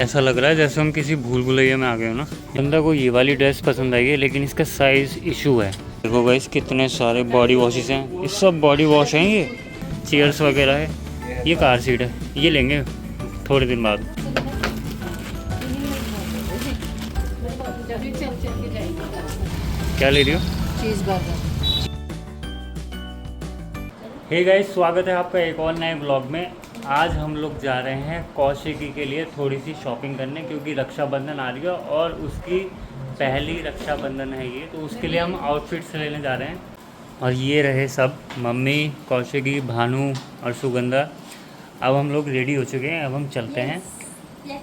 ऐसा लग रहा है जैसे हम किसी भूल भुलैया में आ गए हो ना। बंदा को ये वाली ड्रेस पसंद आई है लेकिन इसका साइज़ इशू है। देखो गाइस कितने सारे बॉडी वॉशेस हैं, ये सब बॉडी वॉश हैं। ये चेयर्स वगैरह है, ये कार सीट है, ये लेंगे थोड़े दिन बाद। क्या ले रही हो? Cheese burger. हे गाइस, स्वागत है आपका एक और नए ब्लॉग में। आज हम लोग जा रहे हैं कौशिकी के लिए थोड़ी सी शॉपिंग करने, क्योंकि रक्षाबंधन आ रही है और उसकी पहली रक्षाबंधन है ये, तो उसके लिए हम आउटफिट्स लेने जा रहे हैं। और ये रहे सब, मम्मी, कौशिकी, भानु और सुगंधा। अब हम लोग रेडी हो चुके हैं, अब हम चलते हैं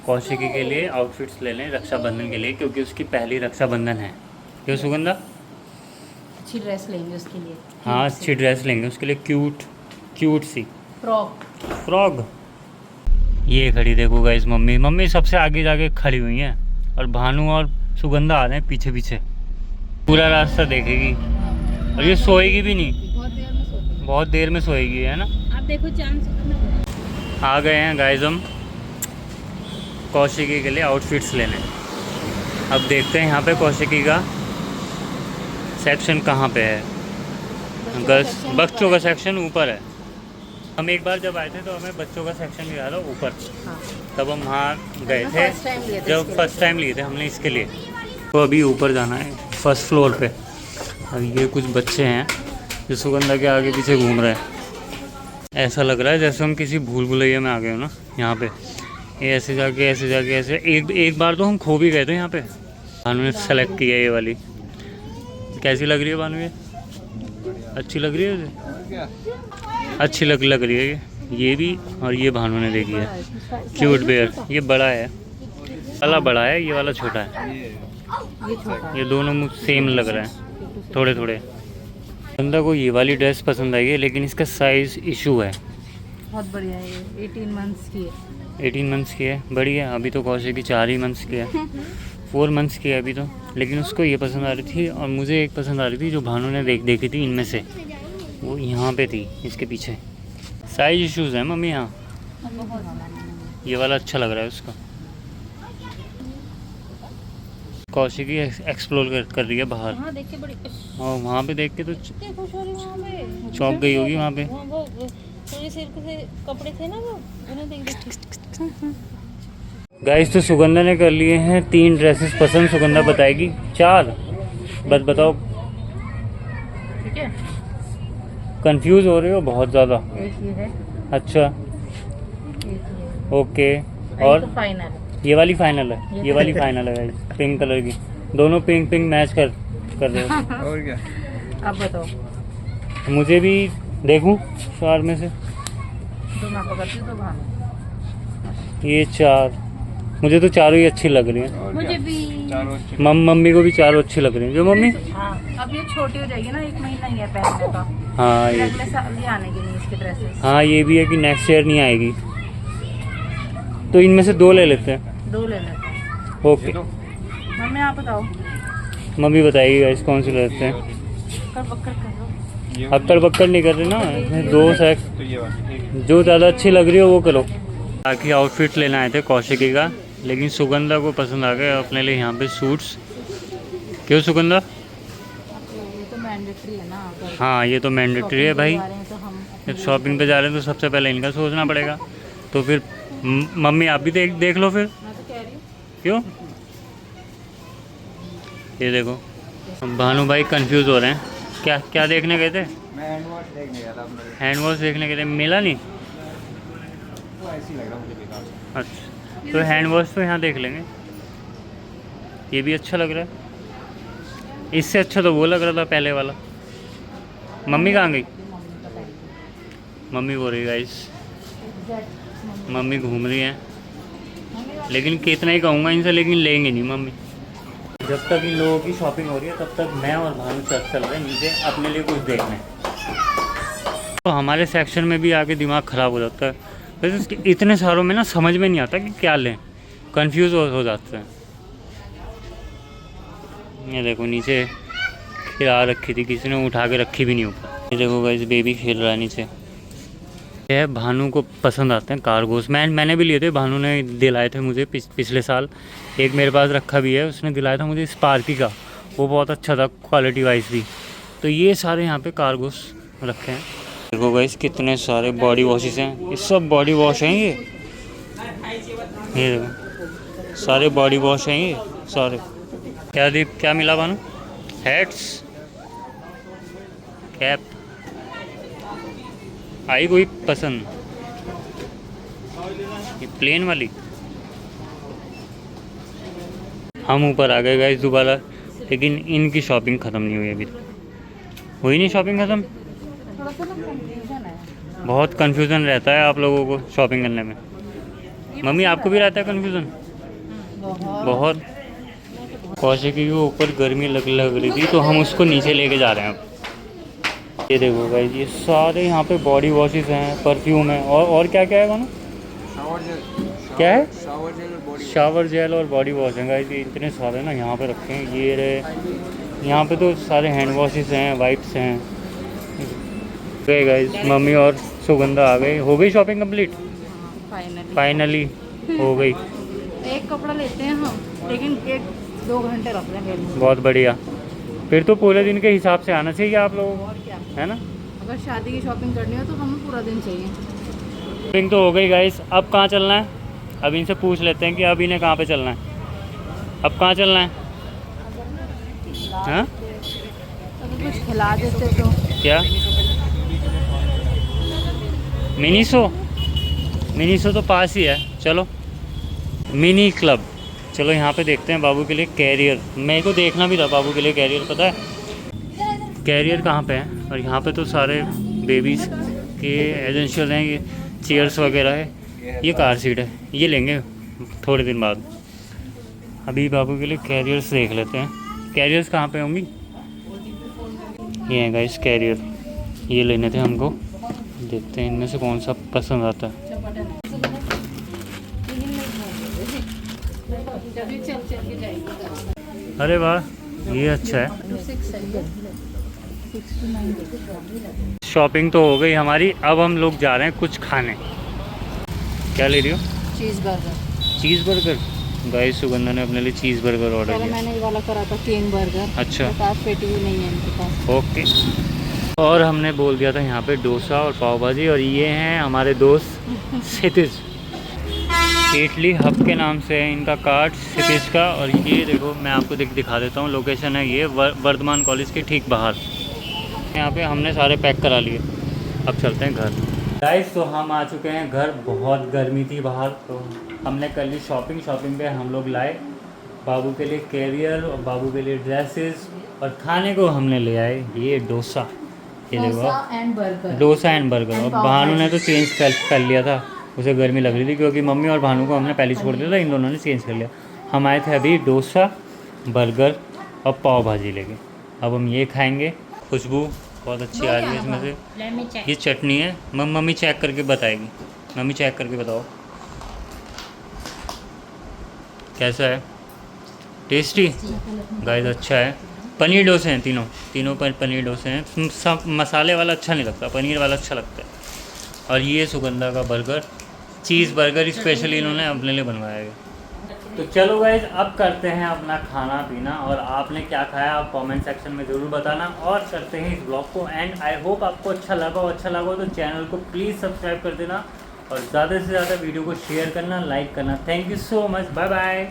कौशिकी के लिए आउटफिट्स लेने रक्षाबंधन के लिए, क्योंकि उसकी पहली रक्षाबंधन है। क्यों सुगंधा? अच्छी ड्रेस लेंगे उसके लिए। हाँ, अच्छी ड्रेस लेंगे उसके लिए, क्यूट सी फ्रॉक। ये खड़ी देखो गाइस, मम्मी सबसे आगे जाके खड़ी हुई हैं और भानु और सुगंधा आ रहे हैं पीछे पीछे। पूरा रास्ता देखेगी और ये सोएगी भी नहीं, बहुत देर में सोएगी, है ना। आप देखो चांस आ गए हैं गाइस हम कौशिकी के लिए आउटफिट्स लेने। अब देखते हैं यहाँ पे कौशिकी का सेक्शन कहाँ पे है। बच्चों का सेक्शन ऊपर है। हम एक बार जब आए थे तो हमें बच्चों का सेक्शन लिया था ऊपर। हाँ। तब हम वहाँ गए थे जब फर्स्ट टाइम लिए थे हमने इसके लिए। तो अभी ऊपर जाना है फर्स्ट फ्लोर पे। अब ये कुछ बच्चे हैं जो सुगंधा के आगे पीछे घूम रहे हैं। ऐसा लग रहा है जैसे हम किसी भूल भुलैया में आ गए हो ना। यहाँ पे ये ऐसे जाके ऐसे एक बार तो हम खो भी गए थे यहाँ पे। भानु ने सेलेक्ट किया ये वाली। कैसी लग रही है भानु? ये अच्छी लग रही है उसे? अच्छी लग रही है ये भी। और ये भानु ने देखी है क्यूट बेयर। ये बड़ा है, वाला बड़ा है, ये वाला छोटा है। ये दोनों सेम लग रहे हैं थोड़े थोड़े। बंदा को ये वाली ड्रेस पसंद आई है लेकिन इसका साइज़ इशू है। बहुत बढ़िया है ये, 18 मंथ्स की है। 18 मंथ्स की है, बड़ी है। अभी तो कौशिकी 4 ही मंथ्स की है, 4 मंथ्स की है अभी तो। लेकिन उसको ये पसंद आ रही थी और मुझे एक पसंद आ रही थी जो भानु ने देखी थी इनमें से, वो यहाँ पे थी इसके पीछे। साइज इश्यूज हैं मम्मी यहाँ। ये वाला अच्छा लग रहा है उसको। कौशिकी एक्सप्लोर कर रही है बाहर। वहाँ देख के बड़ी और वहाँ पे देख के तो खुश हो रही वहाँ पे। चौंक गई होगी वहाँ पे। वो थोड़ी सिर के कपड़े थे ना, वो उन्हें देख गाइस, तो सुगंधा ने कर लिए हैं 3 ड्रेसेस पसंद। सुगंधा बताएगी 4, बस बताओ। ठीक है। कंफ्यूज हो रहे हो बहुत ज़्यादा? एक ये है, अच्छा, एक ये ओके। है। और तो फाइनल है। ये वाली फाइनल है, ये वाली फाइनल है गाइस, पिंक कलर की। दोनों पिंक मैच कर रहे हो। और क्या? अब बताओ। मुझे भी देखूं 4 में से। तो मैं पकड़ती हूँ तो भानु। ये 4, मुझे तो चारों ही अच्छी लग रही हैं। मुझे भी। मम्मी को भी चारों अच्छी लग रही हैं। जो मम्मी? हाँ, अब ये छोटी हो जाएगी ना, 1 महीना ही है पहनने का। हाँ, फिर ये अगले साल ही आने की नहीं इसकी ड्रेसेस। हाँ, ये भी है कि नेक्स्ट ईयर नहीं आएगी। तो इनमें से 2 ले लेते हैं। 2 ले लेते हैं। ओके, मम्मी आप बताओ। मम्मी बताइए गाइस कौन सी लेते हैं। बक्कर करो। अब तड़बक्कड़ नहीं कर रहे ना, इसमें 2 सेट। जो ज़्यादा अच्छी लग रही हो वो करो। बाकी आउटफिट लेना आए थे कौशिकी का, लेकिन सुगंधा को पसंद आ गया अपने लिए यहाँ पे सूट्स। क्यों सुगंधा? ये तो मैंडेटरी है ना। हाँ, ये तो मैंडेटरी है भाई। तो हम जब शॉपिंग पे जा रहे हैं तो सबसे पहले इनका सोचना पड़ेगा। तो फिर मम्मी आप भी देख लो फिर। मैं तो कह रही हूँ। क्यों? ये देखो, भानु भाई कंफ्यूज हो रहे हैं। क्या देखने गए थे? मैं हैंड वॉश देखने गया था अपने। हैंड वॉश देखने गए थे, मिला नहीं? वो ऐसे ही लग रहा मुझे बेकार। अच्छा, तो हैंड वॉश तो यहाँ देख लेंगे। ये भी अच्छा लग रहा है, इससे अच्छा तो वो लग रहा था पहले वाला। मम्मी कहाँ गई? मम्मी बोल रही गाइस, मम्मी घूम रही हैं। लेकिन कितना ही कहूँगा इनसे, लेकिन लेंगे नहीं मम्मी। जब तक इन लोगों की शॉपिंग हो रही है तब तक मैं और भानु चल रहे हैं नीचे अपने लिए कुछ देखने। तो हमारे सेक्शन में भी आके दिमाग ख़राब हो जाता है। वैसे इतने सारों में ना समझ में नहीं आता कि क्या लें, कंफ्यूज हो जाते हैं। ये देखो नीचे खिला रखी थी, किसी ने उठा के रखी भी नहीं ऊपर। ये देखो गाइस, बेबी खेल रहा है नीचे। ये भानु को पसंद आते हैं कार्गोस। मैंने भी लिए थे, भानु ने दिलाए थे मुझे पिछले साल। एक मेरे पास रखा भी है, उसने दिलाया था मुझे स्पार्की का, वो बहुत अच्छा था क्वालिटी वाइज भी। तो ये सारे यहाँ पे कार्गोस रखे हैं। देखो गाइस कितने सारे बॉडी वॉशेस हैं, ये सब बॉडी वॉश हैं। ये देखो सारे बॉडी वॉश हैं ये सारे। क्या दीप, क्या मिला भानु? हेड्स, कैप आई कोई पसंद? ये प्लेन वाली। हम ऊपर आ गए गाइस दोबारा, लेकिन इनकी शॉपिंग ख़त्म नहीं हुई अभी तक। हुई नहीं शॉपिंग ख़त्म? थोड़ा सा ना कंफ्यूजन है। बहुत कंफ्यूजन रहता है आप लोगों को शॉपिंग करने में। मम्मी आपको भी रहता है कंफ्यूजन? बहुत। कौशिकी के ऊपर गर्मी लग रही थी तो हम उसको नीचे लेके जा रहे हैं अब। ये देखो गाइस ये सारे यहाँ पे बॉडी वॉशेस हैं, परफ्यूम है और क्या क्या है वहाँ? क्या है? शावर जेल और बॉडी वॉश है गाइस। ये इतने सारे ना यहाँ पे रखे हैं। ये रहे यहाँ पे तो सारे हैंड वॉशेस हैं, वाइप्स हैं। गए गाइस मम्मी और सुगंधा आ गई। हो गई शॉपिंग कंप्लीट? फाइनली हो गई। एक कपड़ा लेते हैं हम, लेकिन 1-2 घंटे रख लेंगे। बहुत बढ़िया। फिर तो पूरे दिन के हिसाब से आना चाहिए आप लोगों को, और क्या, है ना? अगर शादी की शॉपिंग करनी हो तो हमें पूरा दिन चाहिए। शॉपिंग तो हो गई गाइस, अब कहाँ चलना है? अब इनसे पूछ लेते हैं कि अब इन्हें कहाँ पे चलना है। अब कहाँ चलना है? हाँ अगर कुछ खिला देते तो। क्या? मिनीसो तो पास ही है। चलो मिनी क्लब, चलो यहाँ पे देखते हैं बाबू के लिए कैरियर। मेरे को देखना भी था बाबू के लिए कैरियर, पता है कैरियर कहाँ पे है। और यहाँ पे तो सारे बेबीज़ के एजेंशियल हैं, ये चेयर्स वगैरह है। ये कार सीट है, ये लेंगे थोड़े दिन बाद। अभी बाबू के लिए कैरियर्स देख लेते हैं। कैरियर्स कहाँ पे होंगी? ये है गाइस कैरियर, ये लेने थे हमको। देखते हैं इनमें से कौन सा पसंद आता है। अरे वाह ये अच्छा है। शॉपिंग तो हो गई हमारी, अब हम लोग जा रहे हैं कुछ खाने। क्या ले रही हो? Cheese burger. Cheese burger. Guys Sugandha ने अपने लिए चीज़ बर्गर ऑर्डर पहले किया। मैंने ये वाला करा था किंग बर्गर। अच्छा 50 पेटी भी नहीं है इनके पास। ओके। और हमने बोल दिया था यहाँ पे डोसा और पाव भाजी। और ये हैं हमारे दोस्त क्षितिज, इटली हब के नाम से है इनका कार्ड क्षितिज का। और ये देखो मैं आपको दिखा देता हूँ, लोकेशन है ये वर्धमान कॉलेज के ठीक बाहर। यहाँ पे हमने सारे पैक करा लिए, अब चलते हैं घर। गाइस तो हम आ चुके हैं घर, बहुत गर्मी थी बाहर तो हमने कर ली शॉपिंग। शॉपिंग पे हम लोग लाए बाबू के लिए कैरियर और बाबू के लिए ड्रेसेस, और खाने को हमने ले आए ये डोसा। ये देखो डोसा एंड बर्गर। और भानु ने तो चेंज कर लिया था, उसे गर्मी लग रही थी क्योंकि मम्मी और भानु को हमने पहले छोड़ दिया था, इन दोनों ने चेंज कर लिया। हम आए थे अभी डोसा, बर्गर और पाव भाजी लेके। अब हम ये खाएंगे। खुशबू बहुत अच्छी आ रही है इसमें से। ये चटनी है, मम्मी चेक करके बताएगी। मम्मी चेक करके बताओ कैसा है। टेस्टी गाइस, अच्छा है। पनीर डोसे हैं तीनों पर पनीर डोसे हैं। सब मसाले वाला अच्छा नहीं लगता, पनीर वाला अच्छा लगता है। और ये सुगंधा का बर्गर, चीज़ बर्गर स्पेशली इन्होंने अपने लिए बनवाया है। तो चलो गाइज अब करते हैं अपना खाना पीना, और आपने क्या खाया आप कमेंट सेक्शन में ज़रूर बताना। और करते हैं इस ब्लॉग को एंड। आई होप आपको अच्छा लगा हो तो चैनल को प्लीज़ सब्सक्राइब कर देना, और ज़्यादा से ज़्यादा वीडियो को शेयर करना, लाइक करना। Thank you so much, bye bye.